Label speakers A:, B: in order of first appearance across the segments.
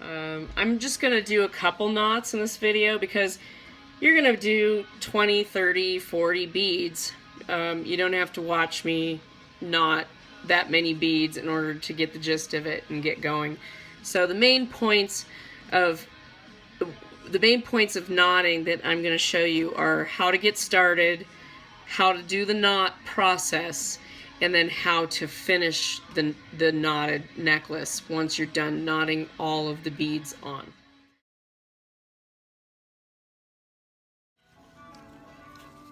A: I'm just going to do a couple knots in this video because you're going to do 20, 30, 40 beads. You don't have to watch me knot that many beads in order to get the gist of it and get going. So the main points of knotting that I'm going to show you are how to get started, how to do the knot process, and then how to finish the knotted necklace once you're done knotting all of the beads on.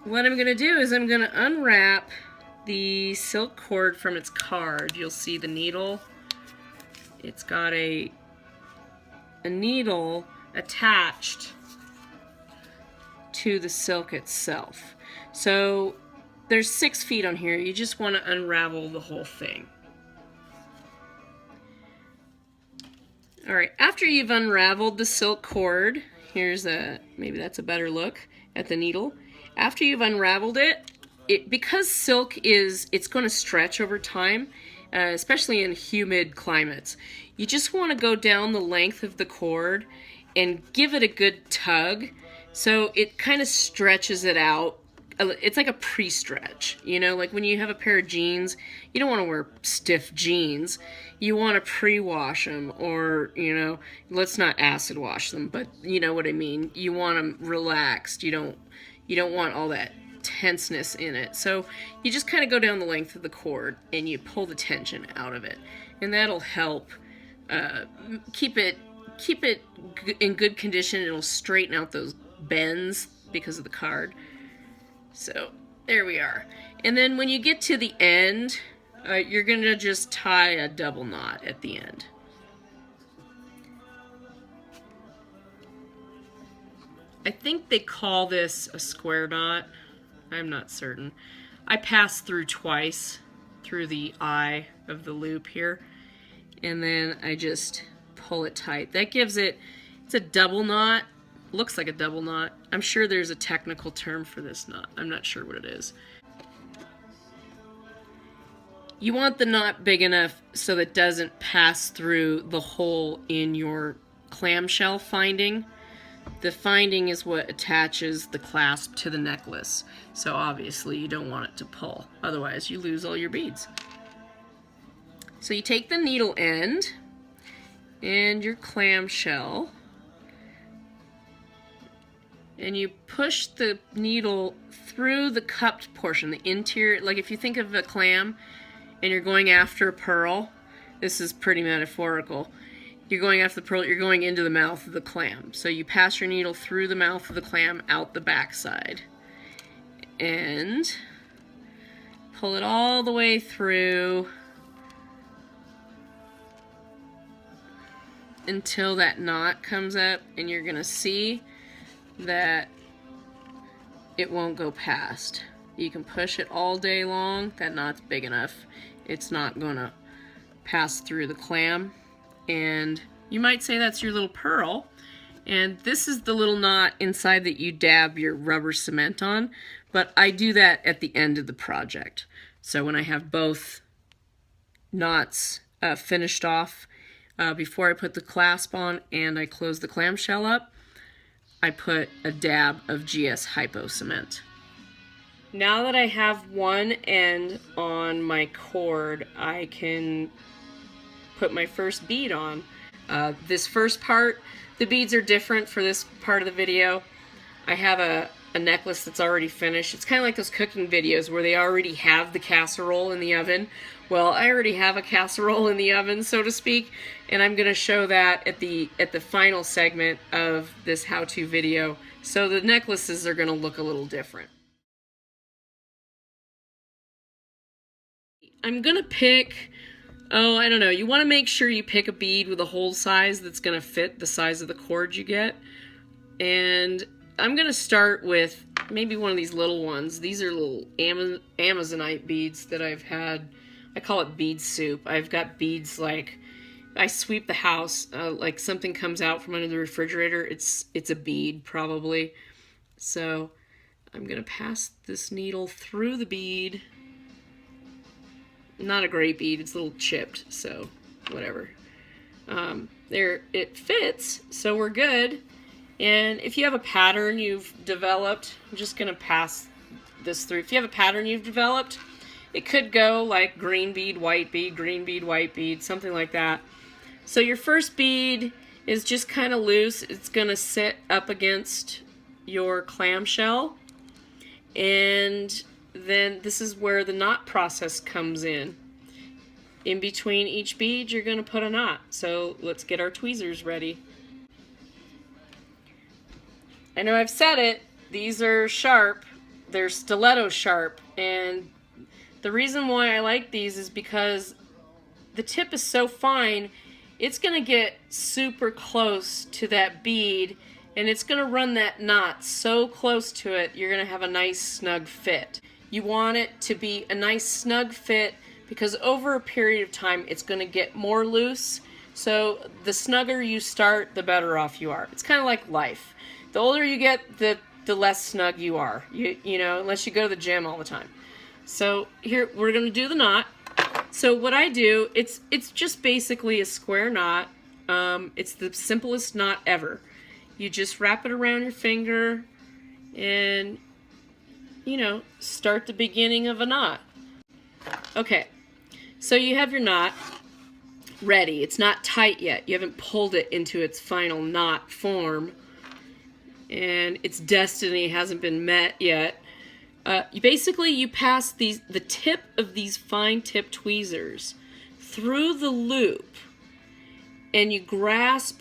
A: What I'm going to do is I'm going to unwrap the silk cord from its card. You'll see the needle. It's got a needle attached to the silk itself. So there's 6 feet on here. You just want to unravel the whole thing. Alright, after you've unraveled the silk cord, here's maybe that's a better look at the needle. After you've unraveled it, because silk it's going to stretch over time, especially in humid climates, you just want to go down the length of the cord and give it a good tug so it kind of stretches it out. It's like a pre-stretch, you know, like when you have a pair of jeans, you don't want to wear stiff jeans. You want to pre-wash them, or, you know, let's not acid wash them, but you know what I mean. You want them relaxed. You don't want all that tenseness in it. So you just kind of go down the length of the cord and you pull the tension out of it, and that'll help keep it in good condition. It'll straighten out those bends because of the card. So there we are. And then when you get to the end, you're going to just tie a double knot at the end. I think they call this a square knot. I'm not certain. I pass through twice through the eye of the loop here, and then I just pull it tight. That gives it's a double knot. Looks like a double knot. I'm sure there's a technical term for this knot. I'm not sure what it is. You want the knot big enough so that it doesn't pass through the hole in your clamshell finding. The finding is what attaches the clasp to the necklace. So obviously you don't want it to pull. Otherwise you lose all your beads. So you take the needle end and your clamshell, and you push the needle through the cupped portion, the interior. Like if you think of a clam and you're going after a pearl, this is pretty metaphorical. You're going after the pearl, you're going into the mouth of the clam. So you pass your needle through the mouth of the clam, out the backside, and pull it all the way through until that knot comes up, and you're gonna see that it won't go past. You can push it all day long. That knot's big enough. It's not gonna pass through the clam. And you might say that's your little pearl. And this is the little knot inside that you dab your rubber cement on. But I do that at the end of the project. So when I have both knots finished off, before I put the clasp on and I close the clamshell up, I put a dab of GS Hypo cement. Now that I have one end on my cord, I can put my first bead on. This first part, the beads are different for this part of the video. I have a necklace that's already finished. It's kind of like those cooking videos where they already have the casserole in the oven. Well, I already have a casserole in the oven, so to speak, and I'm going to show that at the final segment of this how-to video. So the necklaces are going to look a little different. I'm going to pick, I don't know, you want to make sure you pick a bead with a hole size that's going to fit the size of the cord you get. And I'm going to start with maybe one of these little ones. These are little Amazonite beads that I've had. I call it bead soup. I've got beads like, I sweep the house, like something comes out from under the refrigerator, it's a bead probably. So I'm going to pass this needle through the bead. Not a great bead, it's a little chipped, so whatever. There, it fits, so we're good. And if you have a pattern you've developed, I'm just going to pass this through. If you have a pattern you've developed, it could go like green bead, white bead, green bead, white bead, something like that. So your first bead is just kind of loose. It's going to sit up against your clamshell. And then this is where the knot process comes in. In between each bead, you're going to put a knot. So let's get our tweezers ready. I know I've said it, these are sharp, they're stiletto sharp, and the reason why I like these is because the tip is so fine, it's going to get super close to that bead, and it's going to run that knot so close to it, you're going to have a nice snug fit. You want it to be a nice snug fit because over a period of time it's going to get more loose, so the snugger you start, the better off you are. It's kind of like life. The older you get, the less snug you are, you know, unless you go to the gym all the time. So here, we're going to do the knot. So what I do, it's just basically a square knot. It's the simplest knot ever. You just wrap it around your finger and, you know, start the beginning of a knot. Okay, so you have your knot ready. It's not tight yet. You haven't pulled it into its final knot form, and its destiny hasn't been met yet. You pass the tip of these fine tip tweezers through the loop, and you grasp,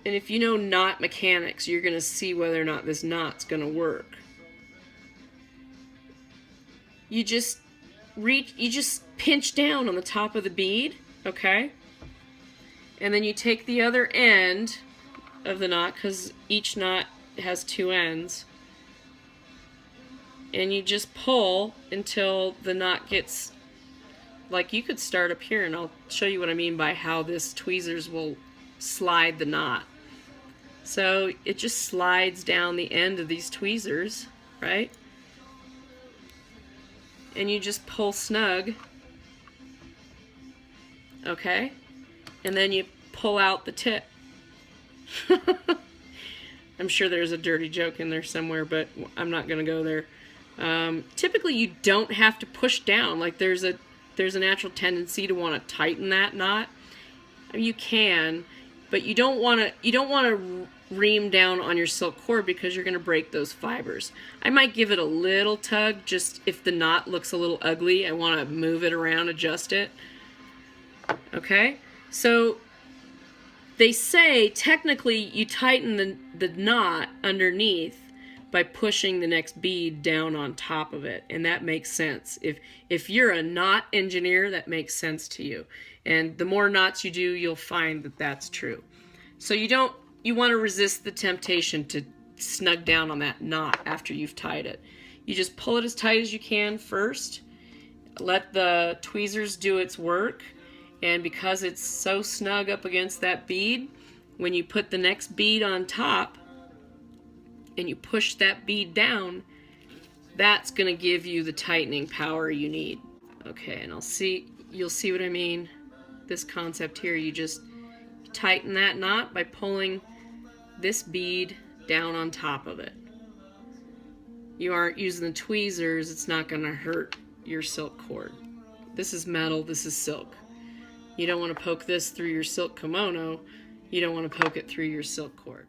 A: and if you know knot mechanics, you're going to see whether or not this knot's going to work. You just pinch down on the top of the bead, okay? And then you take the other end of the knot, because each knot has two ends, and you just pull until the knot gets, like, you could start up here, and I'll show you what I mean by how this tweezers will slide the knot. So it just slides down the end of these tweezers, right? And you just pull snug, okay? And then you pull out the tip. I'm sure there's a dirty joke in there somewhere, but I'm not going to go there. Typically, you don't have to push down. Like there's a natural tendency to want to tighten that knot. I mean, you can, but you don't want to ream down on your silk cord because you're going to break those fibers. I might give it a little tug, just if the knot looks a little ugly. I want to move it around, adjust it. Okay, so they say technically you tighten the knot underneath by pushing the next bead down on top of it, and that makes sense. If you're a knot engineer, that makes sense to you. And the more knots you do, you'll find that that's true. So you want to resist the temptation to snug down on that knot after you've tied it. You just pull it as tight as you can first. Let the tweezers do its work. And because it's so snug up against that bead, when you put the next bead on top and you push that bead down, that's going to give you the tightening power you need. Okay, and you'll see what I mean. This concept here, you just tighten that knot by pulling this bead down on top of it. You aren't using the tweezers, it's not going to hurt your silk cord. This is metal, this is silk. You don't want to poke this through your silk kimono. You don't want to poke it through your silk cord.